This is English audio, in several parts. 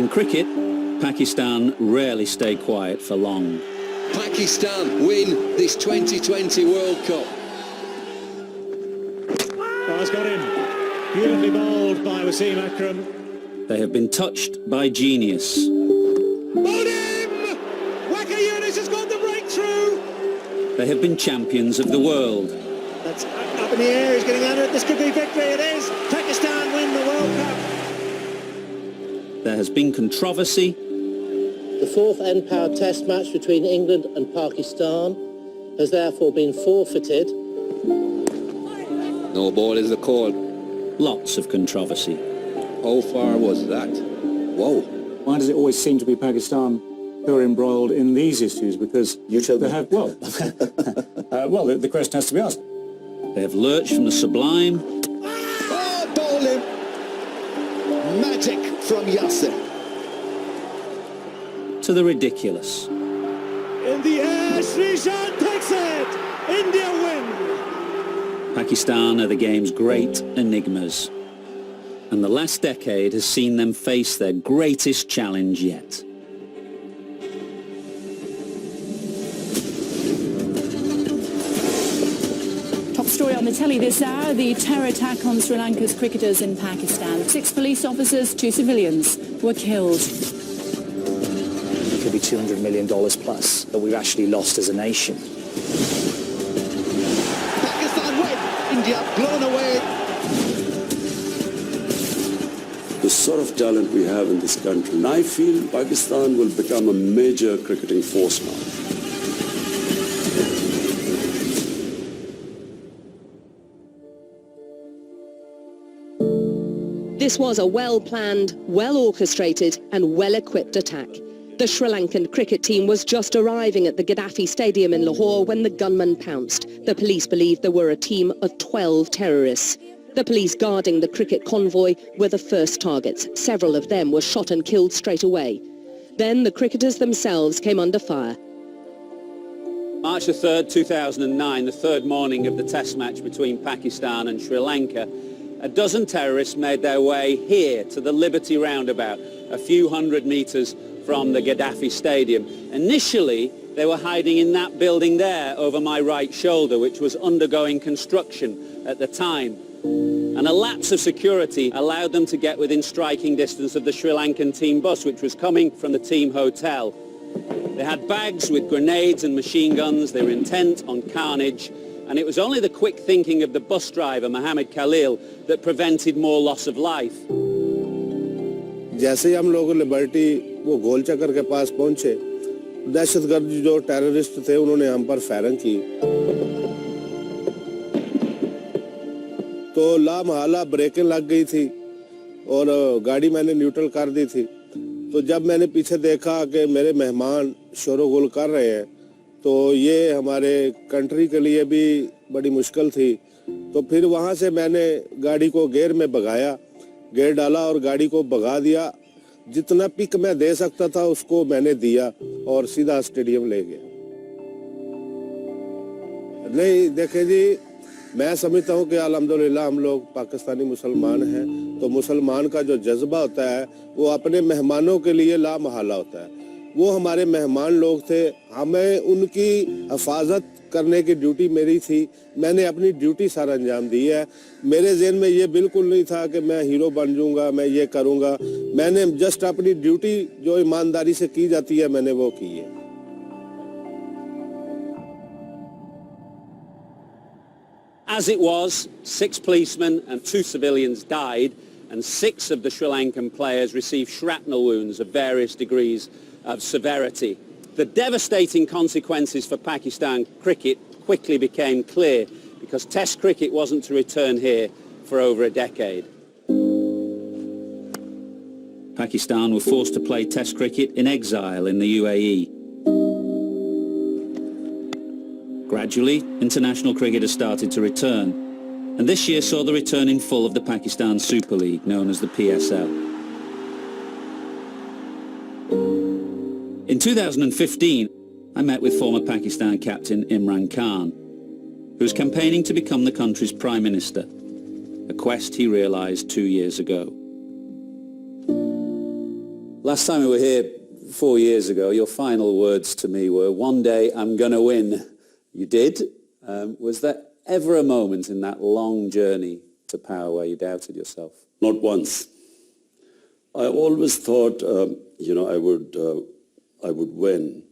In cricket, Pakistan rarely stay quiet for long. Pakistan win this 2020 World Cup. Oh, it's got him. Beautifully bowled by Wasim Akram. They have been touched by genius. Bowled him! Waka Yunus has got the breakthrough! They have been champions of the world. That's up in the air, he's getting under it. This could be victory, it is. Pakistan win the World Cup. There has been controversy. The fourth end-powered test match between England and Pakistan has therefore been forfeited. No ball is the call. Lots of controversy. How far was that? Whoa. Why does it always seem to be Pakistan who are embroiled in these issues? Because you tell me. They have, well, the question has to be asked. They have lurched from the sublime. Oh, bowling! Magic from Yasser. To the ridiculous. In the air, Srishan takes it! India win! Pakistan are the game's great enigmas. And the last decade has seen them face their greatest challenge yet. Top story on the telly this hour, the terror attack on Sri Lanka's cricketers in Pakistan. 6 police officers, 2 civilians were killed. It could be $200 million plus that we've actually lost as a nation. Pakistan win! India blown away! The sort of talent we have in this country, and I feel Pakistan will become a major cricketing force now. This was a well-planned, well-orchestrated and well-equipped attack. The Sri Lankan cricket team was just arriving at the Gaddafi Stadium in Lahore when the gunmen pounced. The police believed there were a team of 12 terrorists. The police guarding the cricket convoy were the first targets. Several of them were shot and killed straight away. Then the cricketers themselves came under fire. March the 3rd, 2009, the third morning of the test match between Pakistan and Sri Lanka, a dozen terrorists made their way here to the Liberty Roundabout, a few hundred metres from the Gaddafi Stadium. Initially, they were hiding in that building there over my right shoulder, which was undergoing construction at the time. And a lapse of security allowed them to get within striking distance of the Sri Lankan team bus, which was coming from the team hotel. They had bags with grenades and machine guns. They were intent on carnage. And it was only the quick thinking of the bus driver, Mohammed Khalil, that prevented more loss of life. जैसे ही हम लोग liberty वो गोल चक्कर के पास पहुंचे, दहशतगर्द जो terrorist थे उन्होंने हम पर फायरिंग की। तो लामहला ब्रेकें लग गई थी और गाड़ी मैंने न्यूट्रल कर दी थी। तो जब मैंने पीछे देखा कि मेरे मेहमान शोरगुल कर रहे हैं, तो ये हमारे कंट्री के लिए भी बड़ी मुश्किल थी। तो फिर वहाँ से मैंने गाड़ी को गियर में भगाया, गियर डाला और गाड़ी को भगा दिया। जितना पिक मैं दे सकता था उसको मैंने दिया और सीधा स्टेडियम ले गया। नहीं देखें जी, मैं समझता हूँ कि अल्हम्दुलिल्लाह हम लोग पाकिस्तानी मुसलमान हैं, तो मुसलमान का जो जज्बा होता है वो अपने मेहमानों के लिए लामहला होता है। वो हमारे मेहमान लोग थे, हमें उनकी हिफाजत करने की ड्यूटी मेरी थी। मैंने अपनी ड्यूटी सारा अंजाम दी है। मेरे ज़हन में ये बिल्कुल नहीं था कि मैं हीरो बन जाऊंगा, मैं ये करूंगा। मैंने जस्ट अपनी ड्यूटी जो ईमानदारी से की जाती है मैंने वो की है। As it was, 6 policemen and 2 civilians died, and 6 of the Sri Lankan players received shrapnel wounds of various degrees of severity. The devastating consequences for Pakistan cricket quickly became clear because Test cricket wasn't to return here for over a decade. Pakistan were forced to play Test cricket in exile in the UAE. Gradually, international cricket has started to return, and this year saw the return in full of the Pakistan Super League, known as the PSL. In 2015, I met with former Pakistan captain Imran Khan, who was campaigning to become the country's Prime Minister, a quest he realised 2 years ago. Last time we were here 4 years ago, your final words to me were, "One day I'm going to win." You did. Was there ever a moment in that long journey to power where you doubted yourself? Not once. I always thought, I would win.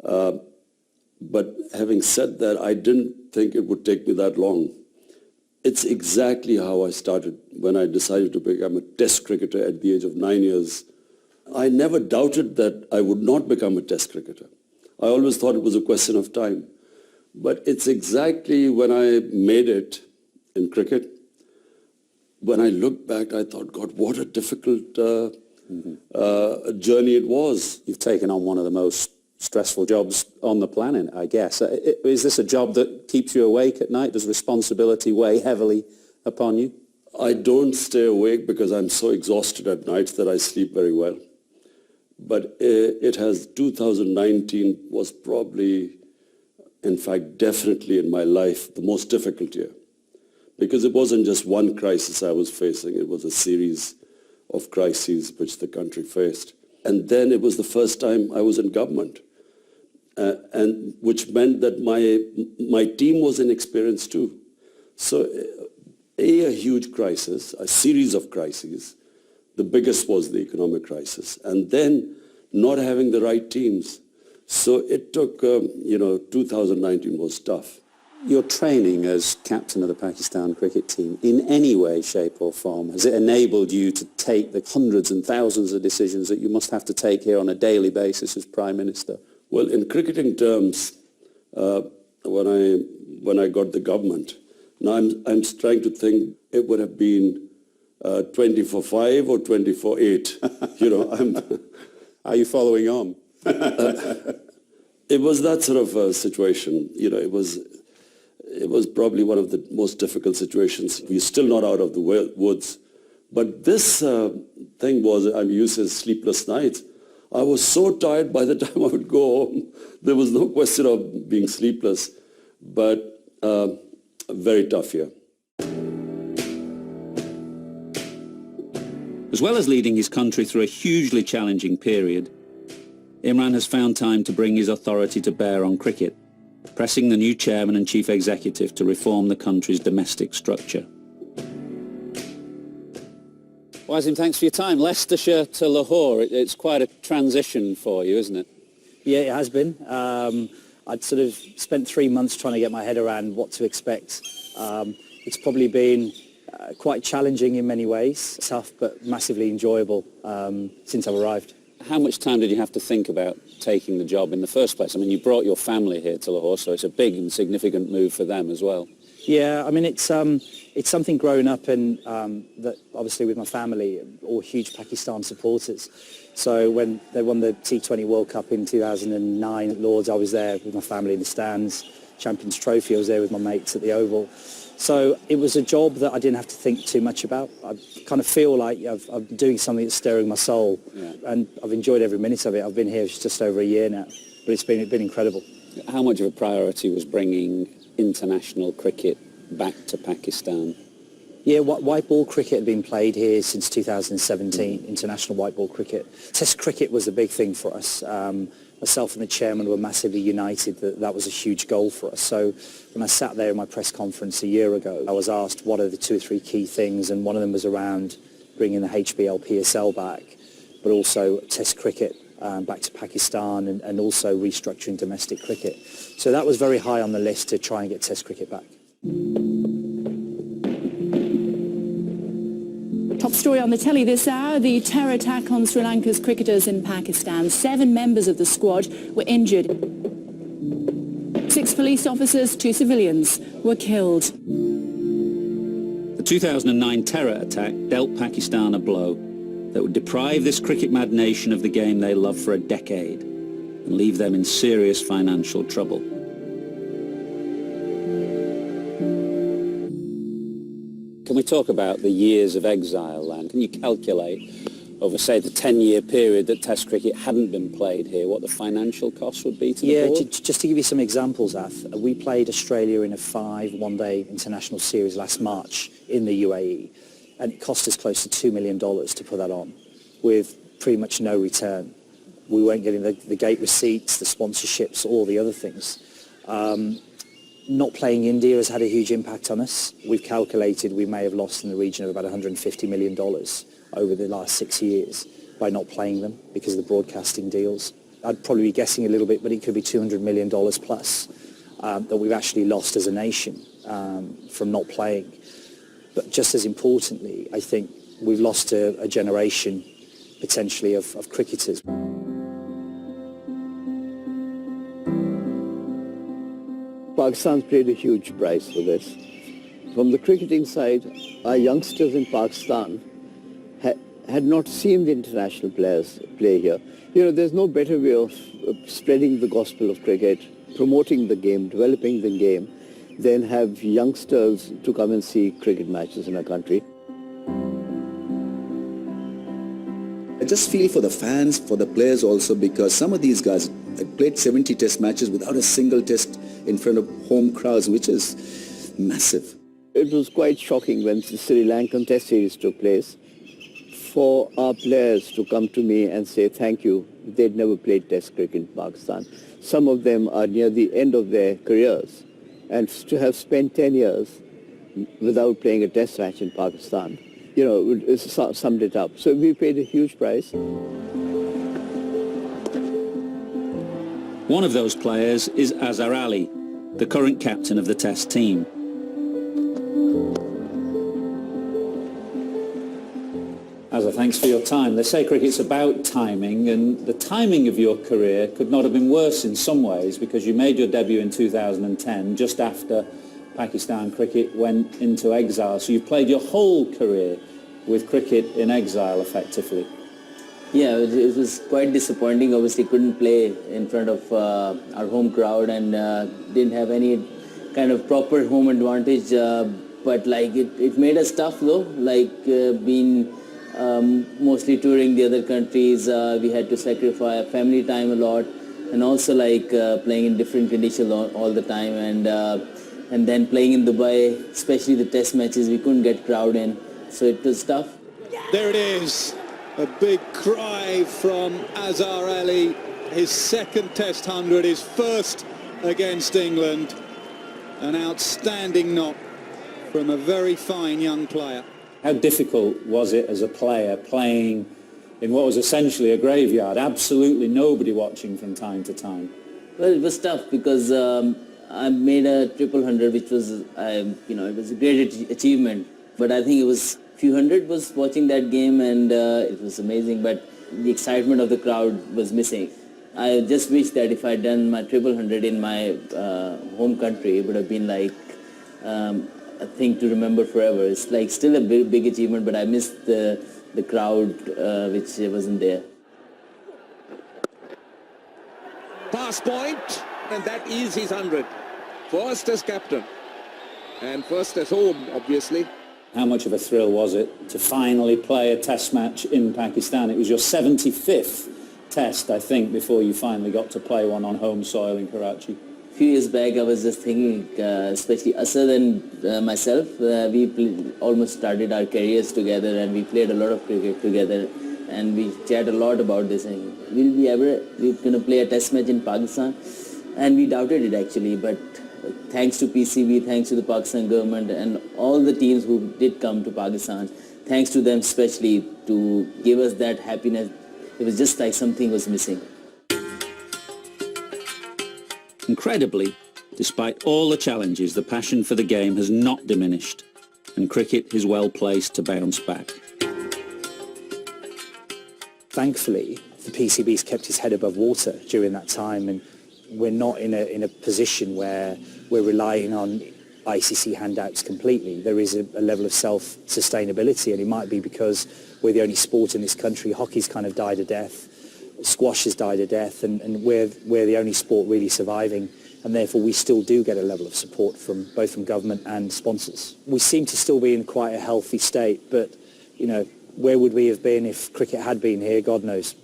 But having said that, I didn't think it would take me that long. It's exactly how I started when I decided to become a test cricketer at the age of 9 years. I never doubted that I would not become a test cricketer. I always thought it was a question of time. But it's exactly when I made it in cricket, when I looked back, I thought, God, what a difficult journey it was. You've taken on one of the most stressful jobs on the planet, I guess. Is this a job that keeps you awake at night? Does responsibility weigh heavily upon you? I don't stay awake because I'm so exhausted at nights that I sleep very well. But 2019 was probably, in fact, definitely in my life, the most difficult year. Because it wasn't just one crisis I was facing, it was a series of crises which the country faced. And then it was the first time I was in government, and which meant that my team was inexperienced too. So a huge crisis, a series of crises. The biggest was the economic crisis, and then not having the right teams. So it took, 2019 was tough. Your training as captain of the Pakistan cricket team, in any way, shape or form, has it enabled you to take the hundreds and thousands of decisions that you must have to take here on a daily basis as Prime Minister? Well, in cricketing terms, when I got the government, now I'm trying to think it would have been 20-for-5 or 20-for-8. Are you following on? It was that sort of a situation. It was probably one of the most difficult situations. We're still not out of the woods. But this thing was, I'm used to sleepless nights. I was so tired by the time I would go home. There was no question of being sleepless, but a very tough year. As well as leading his country through a hugely challenging period, Imran has found time to bring his authority to bear on cricket, pressing the new chairman and chief executive to reform the country's domestic structure. Wasim, thanks for your time. Leicestershire to Lahore, it's quite a transition for you, isn't it? Yeah, it has been. I'd sort of spent 3 months trying to get my head around what to expect. It's probably been quite challenging in many ways, tough but massively enjoyable since I've arrived. How much time did you have to think about taking the job in the first place? I mean, you brought your family here to Lahore, so it's a big and significant move for them as well. Yeah, I mean, it's something growing up in that obviously with my family, all huge Pakistan supporters. So when they won the T20 World Cup in 2009 at Lord's, I was there with my family in the stands. Champions Trophy, I was there with my mates at the Oval. So it was a job that I didn't have to think too much about. I kind of feel like I'm doing something that's stirring my soul, and I've enjoyed every minute of it. I've been here just over a year now, but it's been incredible. How much of a priority was bringing international cricket back to Pakistan? Yeah, white ball cricket had been played here since 2017, international white ball cricket. Test cricket was a big thing for us. Myself and the chairman were massively united that was a huge goal for us. So when I sat there in my press conference a year ago, I was asked what are the 2 or 3 key things, and one of them was around bringing the HBL PSL back, but also Test cricket back to Pakistan, and also restructuring domestic cricket. So that was very high on the list to try and get Test cricket back. Top story on the telly this hour, the terror attack on Sri Lanka's cricketers in Pakistan. 7 members of the squad were injured. 6 police officers, 2 civilians were killed. The 2009 terror attack dealt Pakistan a blow that would deprive this cricket-mad nation of the game they loved for a decade and leave them in serious financial trouble. Can we talk about the years of exile, then? Can you calculate over, say, the 10-year period that Test cricket hadn't been played here, what the financial costs would be to the board? Just to give you some examples, Ath, we played Australia in a 5 one-day international series last March in the UAE, and it cost us close to $2 million to put that on, with pretty much no return. We weren't getting the gate receipts, the sponsorships, all the other things. Not playing India has had a huge impact on us. We've calculated we may have lost in the region of about $150 million over the last 6 years by not playing them because of the broadcasting deals. I'd probably be guessing a little bit, but it could be $200 million plus that we've actually lost as a nation from not playing. But just as importantly, I think we've lost a generation potentially of cricketers. Pakistan's paid a huge price for this. From the cricketing side, our youngsters in Pakistan had not seen the international players play here. You know, there's no better way of spreading the gospel of cricket, promoting the game, developing the game, than have youngsters to come and see cricket matches in our country. I just feel for the fans, for the players also, because some of these guys played 70 test matches without a single test in front of home crowds, which is massive. It was quite shocking when the Sri Lankan test series took place for our players to come to me and say thank you. They'd never played test cricket in Pakistan. Some of them are near the end of their careers, and to have spent 10 years without playing a test match in Pakistan, you know, it summed it up. So we paid a huge price. One of those players is Azhar Ali, the current captain of the Test team. Azhar, thanks for your time. They say cricket's about timing, and the timing of your career could not have been worse in some ways, because you made your debut in 2010, just after Pakistan cricket went into exile. So you've played your whole career with cricket in exile, effectively. Yeah, it was quite disappointing. Obviously couldn't play in front of our home crowd, and didn't have any kind of proper home advantage, but like it made us tough though, like being mostly touring the other countries. We had to sacrifice family time a lot, and also like playing in different conditions all the time, and then playing in Dubai, especially the test matches, we couldn't get crowd in, so it was tough. There it is. A big cry from Azhar Ali. His second Test 100, his first against England. An outstanding knock from a very fine young player. How difficult was it as a player playing in what was essentially a graveyard, absolutely nobody watching from time to time? Well, it was tough because I made a 100, which was, it was a great achievement. But I think it was few hundred was watching that game, and it was amazing, but the excitement of the crowd was missing. I just wish that if I'd done my 100 in my home country, it would have been like a thing to remember forever. It's like still a big achievement, but I missed the crowd which wasn't there. Pass point, and that is his 100. First as captain, and first as home, obviously. How much of a thrill was it to finally play a test match in Pakistan? It was your 75th test, I think, before you finally got to play one on home soil in Karachi. A few years back, I was just thinking, especially Asad and myself, we almost started our careers together, and we played a lot of cricket together, and we chat a lot about this. And we're going to play a test match in Pakistan? And we doubted it actually, but thanks to PCB, thanks to the Pakistan government and all the teams who did come to Pakistan, thanks to them especially to give us that happiness. It was just like something was missing. Incredibly, despite all the challenges, the passion for the game has not diminished, and cricket is well placed to bounce back. Thankfully, the PCB's kept his head above water during that time, and we're not in a position where we're relying on ICC handouts completely. There is a level of self-sustainability, and it might be because we're the only sport in this country. Hockey's kind of died a death, squash has died a death, and we're the only sport really surviving, and therefore we still do get a level of support from both from government and sponsors. We seem to still be in quite a healthy state, but you know, where would we have been if cricket had been here? God knows.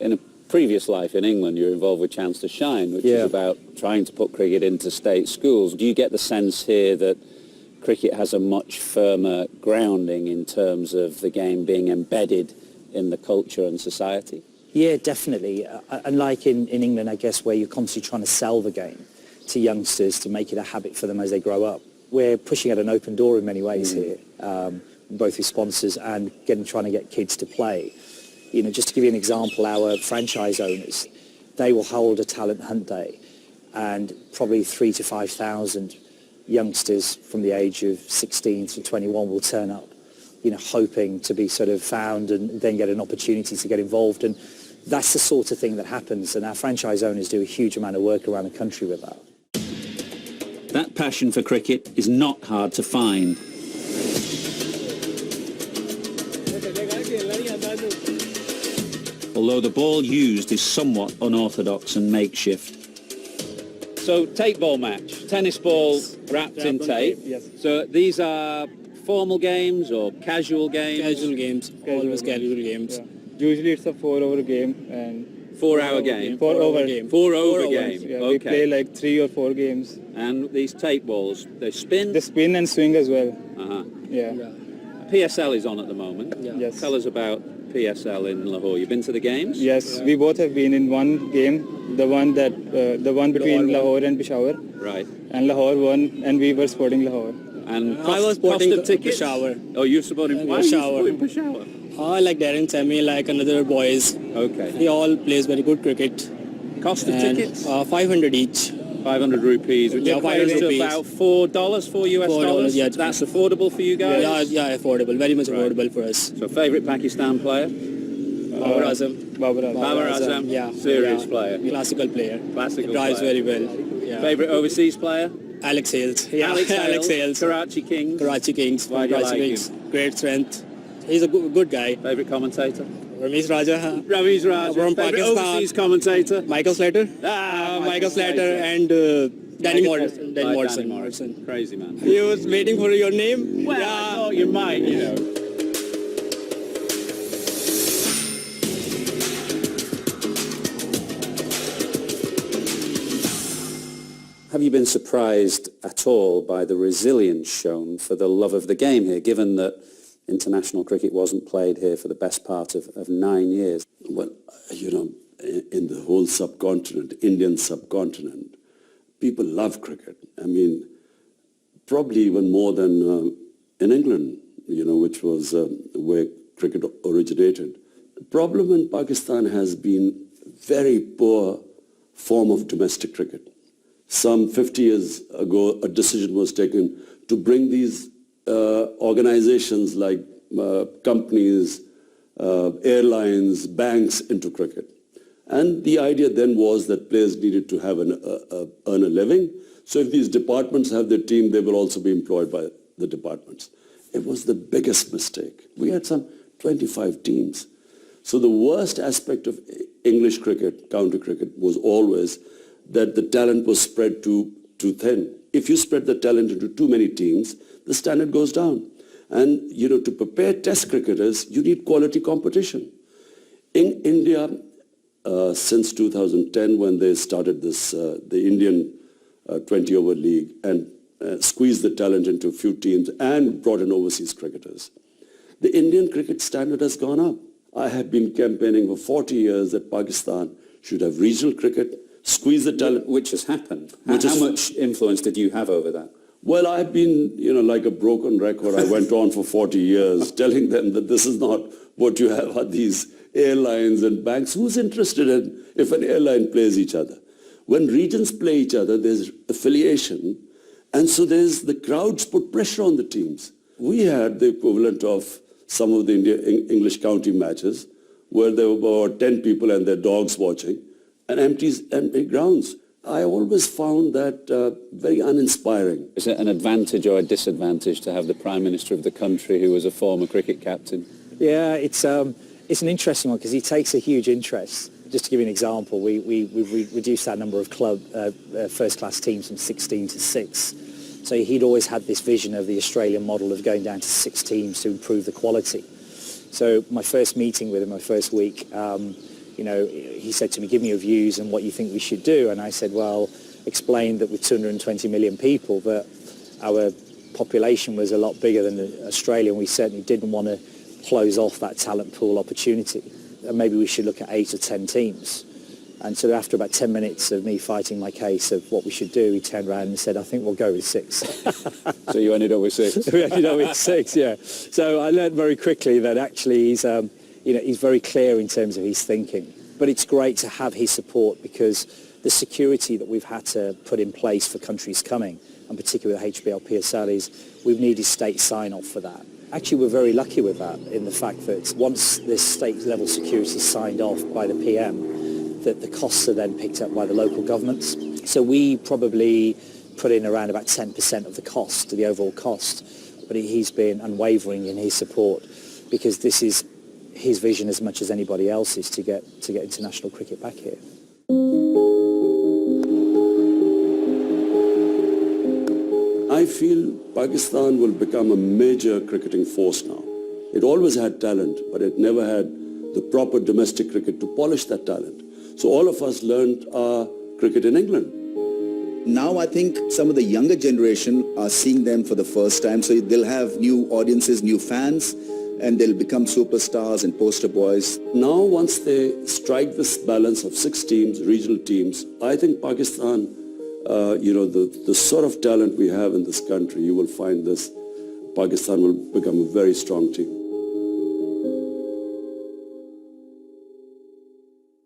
In a previous life in England, you're involved with Chance to Shine, which is about trying to put cricket into state schools. Do you get the sense here that cricket has a much firmer grounding in terms of the game being embedded in the culture and society? Yeah, definitely. Unlike in England, I guess, where you're constantly trying to sell the game to youngsters to make it a habit for them as they grow up. We're pushing at an open door in many ways here, both with sponsors and trying to get kids to play. You know, just to give you an example, our franchise owners, they will hold a talent hunt day, and probably 3,000 to 5,000 youngsters from the age of 16 to 21 will turn up, you know, hoping to be sort of found and then get an opportunity to get involved. And that's the sort of thing that happens, and our franchise owners do a huge amount of work around the country with that. That passion for cricket is not hard to find. Although the ball used is somewhat unorthodox and makeshift. So, tape ball match, tennis ball wrapped in tape. Yes. So these are formal games or casual games? Casual games, always casual games. Yeah. Usually it's a 4-over game and 4-hour game? 4-over game. 4-over game, Yeah, okay. we play like 3 or 4 games. And these tape balls, they spin? They spin and swing as well. Uh-huh. Yeah. PSL is on at the moment. Yeah. Yes. Tell us about PSL in Lahore. You've been to the games? Yes, we both have been in one game, the one between Lahore and Peshawar. Right. And Lahore won, and we were supporting Lahore. And I was supporting cost of tickets? Peshawar. Oh, you're supporting why Peshawar. are you supporting Peshawar? I like Darren Sammy, like another boys. Okay. He all plays very good cricket. Cost of tickets? 500 each. 500 rupees, which equates to about $4 US dollars. Yeah, that's affordable for you guys? Yeah, affordable. Very much affordable for us. So, favourite Pakistan player? Babar Azam. Yeah. Serious player. Classical player. Classical Drives player. very well. Yeah. Favourite overseas player? Alex Hales. Yeah. Alex Hales. Karachi Kings. Why do you like him? Great strength. He's a good guy. Favourite commentator? Ramesh Raja. Ramesh Raja. From Favourite Pakistan. overseas commentator? Michael Slater. Michael Slater and Danny Morrison. Crazy man. He was waiting for your name. Well, I thought you might, you know. Have you been surprised at all by the resilience shown for the love of the game here, given that international cricket wasn't played here for the best part of 9 years? Well, you know, in the whole subcontinent, Indian subcontinent, people love cricket. I mean, probably even more than in England, you know, which was where cricket originated. The problem in Pakistan has been very poor form of domestic cricket. Some 50 years ago, a decision was taken to bring these organizations like companies, airlines, banks into cricket. And the idea then was that players needed to have earn a living. So if these departments have their team, they will also be employed by the departments. It was the biggest mistake. We had some 25 teams. So the worst aspect of English cricket, county cricket, was always that the talent was spread too thin. If you spread the talent into too many teams, the standard goes down. And, you know, to prepare test cricketers, you need quality competition. In India, since 2010, when they started this, the Indian 20-over league and squeezed the talent into a few teams and brought in overseas cricketers, the Indian cricket standard has gone up. I have been campaigning for 40 years that Pakistan should have regional cricket, squeeze the talent. Which has happened. How much influence did you have over that? Well, I've been, you know, like a broken record. I went on for 40 years telling them that this is not what you have at these airlines and banks. Who's interested in if an airline plays each other? When regions play each other, there's affiliation. And so the crowds put pressure on the teams. We had the equivalent of some of the English county matches where there were about 10 people and their dogs watching and empty grounds. I always found that very uninspiring. Is it an advantage or a disadvantage to have the Prime Minister of the country who was a former cricket captain? Yeah, it's an interesting one because he takes a huge interest. Just to give you an example, we reduced our number of club first-class teams from 16 to 6. So he'd always had this vision of the Australian model of going down to 6 teams to improve the quality. So my first meeting with him, my first week, you know, he said to me, give me your views and what you think we should do. And I said, well, explain that with 220 million people, that our population was a lot bigger than Australia, and we certainly didn't want to close off that talent pool opportunity. And maybe we should look at 8 or 10 teams. And so after about 10 minutes of me fighting my case of what we should do, he turned around and said, I think we'll go with 6. So you ended up with 6? We ended up with 6, yeah. So I learned very quickly that actually he's, he's very clear in terms of his thinking. But it's great to have his support because the security that we've had to put in place for countries coming, and particularly with HBL PSL, is we've needed state sign-off for that. Actually, we're very lucky with that in the fact that once this state-level security is signed off by the PM, that the costs are then picked up by the local governments. So we probably put in around about 10% of the cost, the overall cost. But he's been unwavering in his support because this is his vision as much as anybody else's to get international cricket back here. I feel Pakistan will become a major cricketing force now. It always had talent, but it never had the proper domestic cricket to polish that talent. So all of us learned cricket in England. Now I think some of the younger generation are seeing them for the first time, so they'll have new audiences, new fans, and they'll become superstars and poster boys. Now once they strike this balance of 6 teams, regional teams, I think Pakistan, the sort of talent we have in this country, you will find Pakistan will become a very strong team.